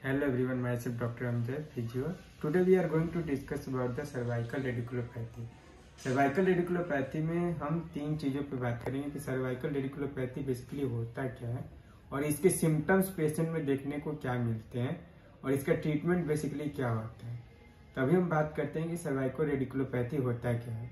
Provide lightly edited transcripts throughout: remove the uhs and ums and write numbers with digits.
Hello everyone, myself Dr. Amjad, physio. Today we are going to discuss about the cervical radiculopathy. Cervical radiculopathy में हम तीन चीज़ों पे बात करेंगे कि सर्वाइकल रेडिकुलोपैथी बेसिकली होता क्या है और इसके सिम्टम्स पेशेंट में देखने को क्या मिलते हैं और इसका ट्रीटमेंट बेसिकली क्या होता है। तभी हम बात करते हैं कि सर्वाइकल रेडिकुलोपैथी होता क्या है।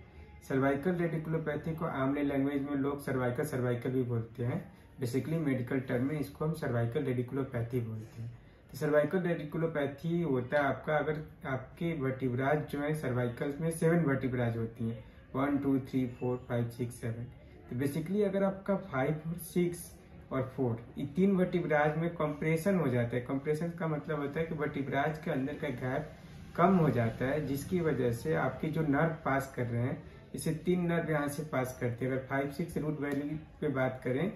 सर्वाइकल रेडिकुलोपैथी को आमने लैंग्वेज में लोग सर्वाइकल भी बोलते हैं। बेसिकली मेडिकल टर्म में इसको हम सर्वाइकल रेडिकुलोपैथी बोलते हैं। तो सर्वाइकल रेडिकुलोपैथी होता है आपका, अगर आपके वर्टिब्राज जो है सर्वाइकल में 7 वर्टिब्राज होती हैं, 1 2 3 4 5 6 7। तो बेसिकली अगर आपका 5 6 और 4 ये 3 वर्टिब्राज में कंप्रेशन हो जाता है। कंप्रेशन का मतलब होता है कि वर्टिब्राज के अंदर का गैप कम हो जाता है, जिसकी वजह से आपके जो नर्व पास कर रहे हैं, इसे 3 नर्व यहाँ से पास करते हैं। अगर 5 6 रूट वैल्यू पे बात करें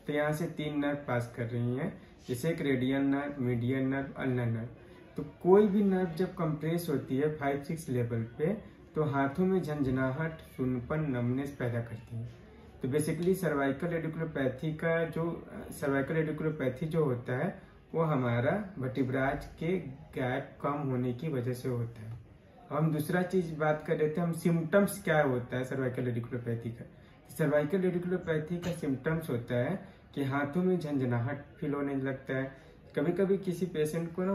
तो यहाँ से 3 नर्व पास कर रही हैं, जैसे एक radial nerve, median nerve, ulnar nerve. तो कोई भी नर्व जब कंप्रेस होती है 5 6 लेवल पे तो हाथों में झंझनाहट, सुनपन, नमनेस पैदा करती है। तो बेसिकली सर्वाइकल रेडिकुलोपैथी जो होता है वो हमारा वर्टिब्राज के गैप कम होने की वजह से होता है। हम दूसरा चीज बात कर रहे थे, हम सिम्टम्स क्या होता है सर्वाइकल रेडिकुलोपैथी का। सर्वाइकल रेडिकुलोपैथी का सिम्टम्स होता है कि हाथों में झंझनाहट फील होने लगता है। कभी कभी किसी पेशेंट को ना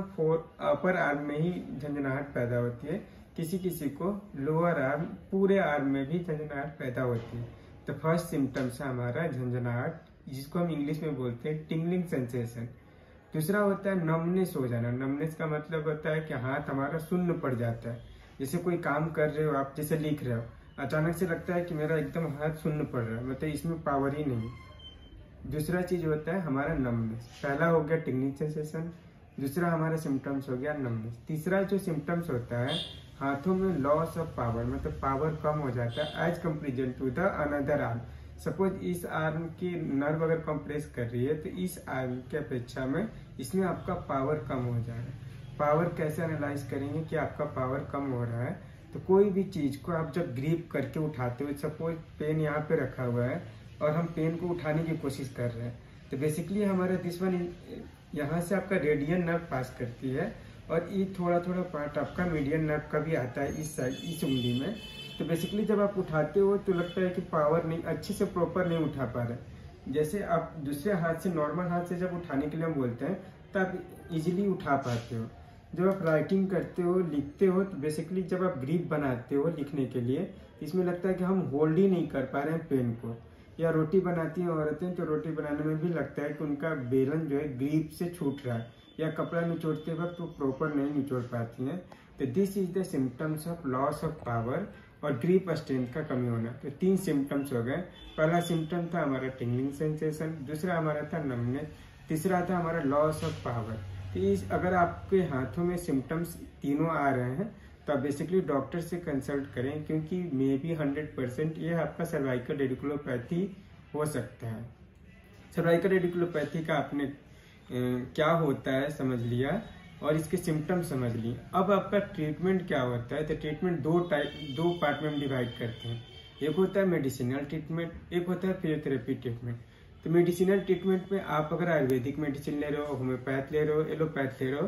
अपर आर्म में ही झंझनाहट पैदा होती है, किसी किसी को लोअर आर्म, पूरे आर्म में भी झंझनाहट पैदा होती है। तो फर्स्ट सिम्टम्स है हमारा झंझनाहट, जिसको हम इंग्लिश में बोलते हैं टिंगलिंग सेंसेशन। दूसरा होता है नमनेस हो जाना। नमनेस का मतलब होता है कि हाथ हमारा सुन्न पड़ जाता है। जैसे कोई काम कर रहे हो आप, जैसे लिख रहे हो, अचानक से लगता है कि मेरा एकदम हाथ सुन्न पड़ रहा है, मतलब इसमें पावर ही नहीं। दूसरा चीज होता है हमारा नमनेस। पहला हो गया टिंगलिंग सेंसेशन, दूसरा हमारा सिम्टम्स हो गया नमनेस। तीसरा जो सिम्टम्स होता है हाथों में लॉस ऑफ पावर, मतलब पावर कम हो जाता है as comparison to the another arm. Suppose इस आर्म की नर्व अगर कंप्रेस कर रही है तो इस आर्म की अपेक्षा में इसमें आपका पावर कम हो जा रहा है। पावर कैसे एनालाइज करेंगे कि आपका पावर कम हो रहा है? तो कोई भी चीज को आप जब ग्रिप करके उठाते हो, सपोज पेन यहाँ पे रखा हुआ है और हम पेन को उठाने की कोशिश कर रहे हैं, तो बेसिकली हमारा दुश्मन यहाँ से आपका रेडियल नर्व पास करती है और ये थोड़ा थोड़ा पार्ट आपका मीडियन नर्व का भी आता है इस साइड, इस उंगली में। तो बेसिकली जब आप उठाते हो तो लगता है कि पावर नहीं, अच्छे से प्रॉपर नहीं उठा पा रहे। जैसे आप दूसरे हाथ से, नॉर्मल हाथ से जब उठाने के लिए हम बोलते हैं तो आप इजीली उठा पाते हो। जब आप राइटिंग करते हो, लिखते हो, तो बेसिकली जब आप ग्रिप बनाते हो लिखने के लिए, इसमें लगता है कि हम होल्ड ही नहीं कर पा रहे हैं पेन को। या रोटी बनाती हैं औरतें तो रोटी बनाने में भी लगता है कि उनका बेलन जो है ग्रिप से छूट रहा है, या कपड़ा निचोड़ते वक्त वो प्रॉपर नहीं निचोड़ पाती हैं। तो this is the symptoms of loss of power और ग्रिप स्ट्रेंथ का कमी होना। तो 3 सिम्टम्स हो गए। पहला सिम्टम था हमारा टिंगलिंग सेंसेशन, दूसरा हमारा था नमनेस, तीसरा था हमारा लॉस ऑफ पावर। तो इस अगर आपके हाथों में सिम्टम्स तीनों आ रहे हैं तो आप बेसिकली डॉक्टर से कंसल्ट करें, क्योंकि मे बी 100% ये आपका सर्वाइकल रेडिकुलोपैथी हो सकता है। सर्वाइकल रेडिकुलोपैथी का आपने क्या होता है समझ लिया और इसके सिम्टम्स समझ लिए। अब आपका ट्रीटमेंट क्या होता है? तो ट्रीटमेंट दो पार्ट में हम डिवाइड करते हैं। एक होता है मेडिसिनल ट्रीटमेंट, एक होता है फिजियोथेरेपी ट्रीटमेंट। तो मेडिसिनल ट्रीटमेंट में आप अगर आयुर्वेदिक मेडिसिन ले रहे हो, होम्योपैथ ले रहे हो, एलोपैथ ले रहे हो,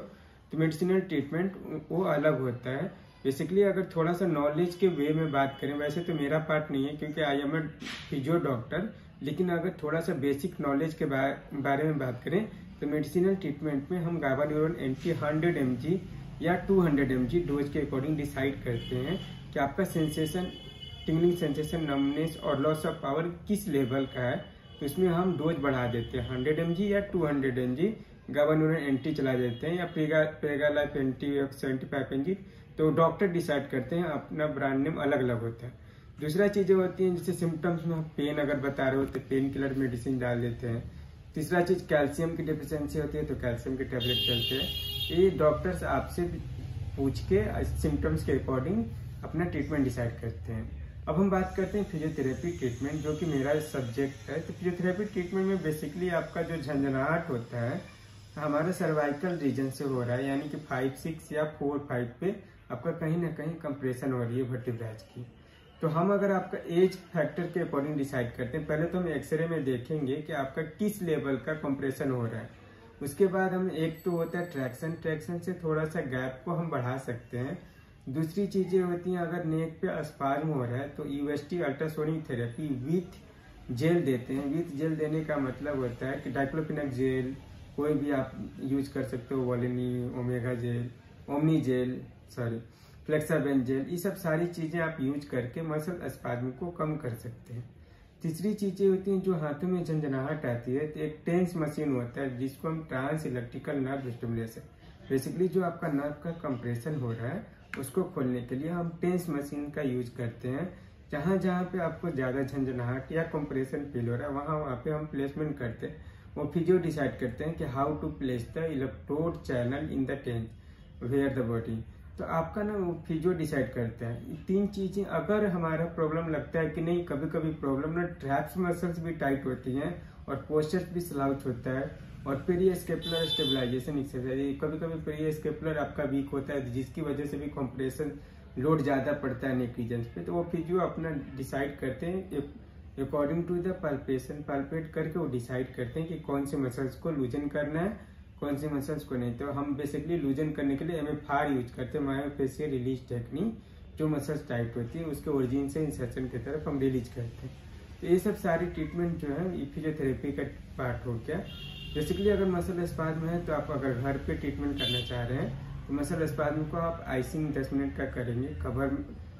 तो मेडिसिनल ट्रीटमेंट वो अलग होता है। बेसिकली अगर थोड़ा सा नॉलेज के वे में बात करें, वैसे तो मेरा पार्ट नहीं है क्योंकि I am a physio doctor, लेकिन अगर थोड़ा सा बेसिक नॉलेज के बारे में बात करें तो मेडिसिनल ट्रीटमेंट में हम गाबाल्यूरोन एंटी 100 mg या 200 mg डोज के अकॉर्डिंग डिसाइड करते हैं कि आपका सेंसेशन, टिंगलिंग सेंसेशन, नमनेस और लॉस ऑफ पावर किस लेवल का है। तो इसमें हम डोज बढ़ा देते हैं, 100 mg या 200 mg गाबाल्यूरोन एंटी चला देते हैं, या प्रेगालाइफ एंटी 75 mg। तो डॉक्टर डिसाइड करते हैं, अपना ब्रांड नेम अलग अलग होता है। दूसरा चीजें होती हैं जैसे सिम्टम्स में हम पेन अगर बता रहे हो तो पेन किलर मेडिसिन डाल देते हैं। तीसरा चीज कैल्शियम की डिफिशियंसी होती है तो कैल्शियम के टैबलेट चलते हैं। ये डॉक्टर्स आपसे पूछ के सिम्टम्स के अकॉर्डिंग अपना ट्रीटमेंट डिसाइड करते हैं। अब हम बात करते हैं फिजियोथेरेपी ट्रीटमेंट, जो कि मेरा सब्जेक्ट है। तो फिजियोथेरेपी ट्रीटमेंट में बेसिकली आपका जो झंझनाहट होता है हमारा सर्वाइकल रीजन से हो रहा है, यानी कि 5 6 या 4 5 पे आपका कहीं ना कहीं कंप्रेशन हो रही है वर्टिब्राज की। तो हम अगर आपका एज फैक्टर के अकॉर्डिंग डिसाइड करते हैं, पहले तो हम एक्सरे में देखेंगे कि आपका किस लेवल का कंप्रेशन हो रहा है। उसके बाद हम एक तो होता है ट्रैक्शन से थोड़ा सा गैप को हम बढ़ा सकते हैं। दूसरी चीजें होती हैं, अगर नेक पे स्पाज्म हो रहा है तो UST ultrasonic therapy with gel देते हैं। विथ जेल देने का मतलब होता है कि डाइक्लोफिनेक जेल कोई भी आप यूज कर सकते हो, Volini, Omega gel, Omni gel, Flexaben gel, ये सब सारी चीजें आप यूज करके मसल स्पाज्म को कम कर सकते हैं। तीसरी चीजें होती हैं जो हाथों में झंझनाहट आती है, तो एक टेंस मशीन होता है जिसको हम trans electrical nerve stimulation, basically जो आपका नर्व का कंप्रेशन हो रहा है उसको खोलने के लिए हम टेंस मशीन का यूज करते हैं। जहां जहां पे आपको ज्यादा झंझनाहट या कंप्रेशन फील हो रहा है वहां पे हम प्लेसमेंट करते हैं। वो फिजियो डिसाइड करते हैं कि how to place the electrode channel in the tense where the body. तो आपका ना वो फिजियो डिसाइड करते हैं। तीन चीजें अगर हमारा प्रॉब्लम लगता है कि नहीं, कभी कभी प्रॉब्लम ना ट्रैप्स मसल्स भी टाइट होती हैं और पोस्चर भी स्लाउच होता है और पेरिस्केपुलर स्टेबलाइजेशन एक्सरसाइज, कभी कभी पेरिस्केपुलर आपका वीक होता है जिसकी वजह से भी कंप्रेशन लोड ज्यादा पड़ता है नेक रीजन पे, तो वो फिजियो अपना डिसाइड करते हैं according to the palpation, palpate करके वो डिसाइड करते हैं कि कौन से मसल्स को लूजन करना है, कौन से मसल्स को नहीं। तो हम बेसिकली लूजन करने के लिए MFR यूज करते हैं, मायोफेशियल रिलीज टेक्निक। जो मसल्स टाइट होती है उसके ओरिजिन से इंसर्शन की तरफ हम रिलीज करते हैं। तो ये सब सारी ट्रीटमेंट जो है फिजियोथेरेपी का पार्ट हो गया। बेसिकली अगर मसल स्पाज्म है तो आप अगर घर पे ट्रीटमेंट करना चाह रहे हैं तो मसल स्पाज्म को आप आइसिंग 10 मिनट का करेंगे, कवर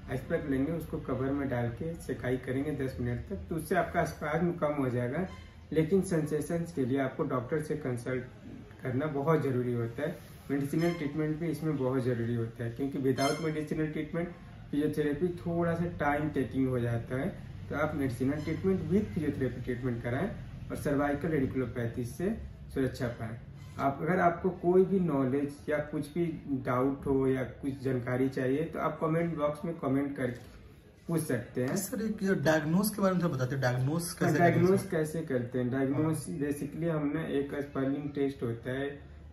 आइस पैक लेंगे, उसको कवर में डाल के सेकाई करेंगे 10 मिनट तक, तो उससे आपका स्पाज्म कम हो जाएगा। लेकिन सेंसेशंस के लिए आपको डॉक्टर से कंसल्ट करना बहुत जरूरी होता है। मेडिसिनल ट्रीटमेंट भी इसमें बहुत जरूरी होता है, क्योंकि विदाउट मेडिसिनल ट्रीटमेंट फिजियोथेरेपी थोड़ा सा टाइम टेकिंग हो जाता है। तो आप medicinal treatment with physiotherapy treatment कराएं और सर्वाइकल रेडिकुलोपैथी से सुरक्षा पाएं। अगर आपको कोई भी नॉलेज या कुछ भी डाउट हो या कुछ जानकारी चाहिए तो आप कमेंट बॉक्स में कमेंट करके पूछ सकते हैं। सर एक डायग्नोस के बारे में बताते हैं, डायग्नोस कैसे करते हैं। डायग्नोस बेसिकली हमने एक स्पेलिंग टेस्ट होता है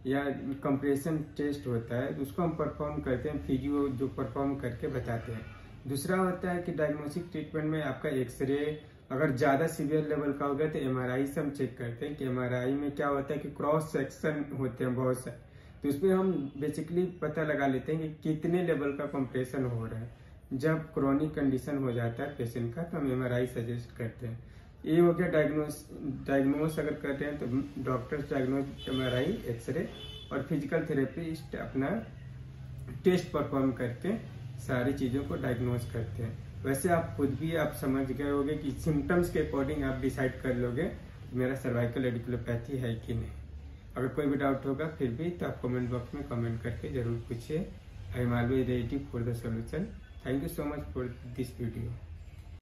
या कंप्रेशन टेस्ट होता है, उसको हम परफॉर्म करते हैं, फिजियो जो परफॉर्म करके बताते हैं। दूसरा होता है कि डायग्नोस्टिक ट्रीटमेंट में आपका एक्सरे अगर ज्यादा सीवियर लेवल का हो गया तो MRI से हम चेक करते हैं कि MRI में क्या होता है कि क्रॉस सेक्शन होते हैं बहुत सारे, तो उसमें हम बेसिकली पता लगा लेते हैं कि कितने लेवल का कंप्रेशन हो रहा है। जब क्रोनिक कंडीशन हो जाता है पेशेंट का तो हम MRI सजेस्ट करते हैं। ये हो गया डायग्नोस अगर करते हैं तो डॉक्टर्स डायग्नोस MRI, एक्सरे और फिजिकल थेरेपिस्ट अपना टेस्ट परफॉर्म करके सारी चीजों को डायग्नोस करते हैं। वैसे आप खुद भी आप समझ गए होंगे कि सिम्टम्स के अकॉर्डिंग आप डिसाइड कर लोगे मेरा सर्वाइकल रेडिकुलोपैथी है कि नहीं। अगर कोई भी डाउट होगा फिर भी तो आप कमेंट बॉक्स में कमेंट करके जरूर पूछिए। I am always ready for the solution. Thank you so much for this video.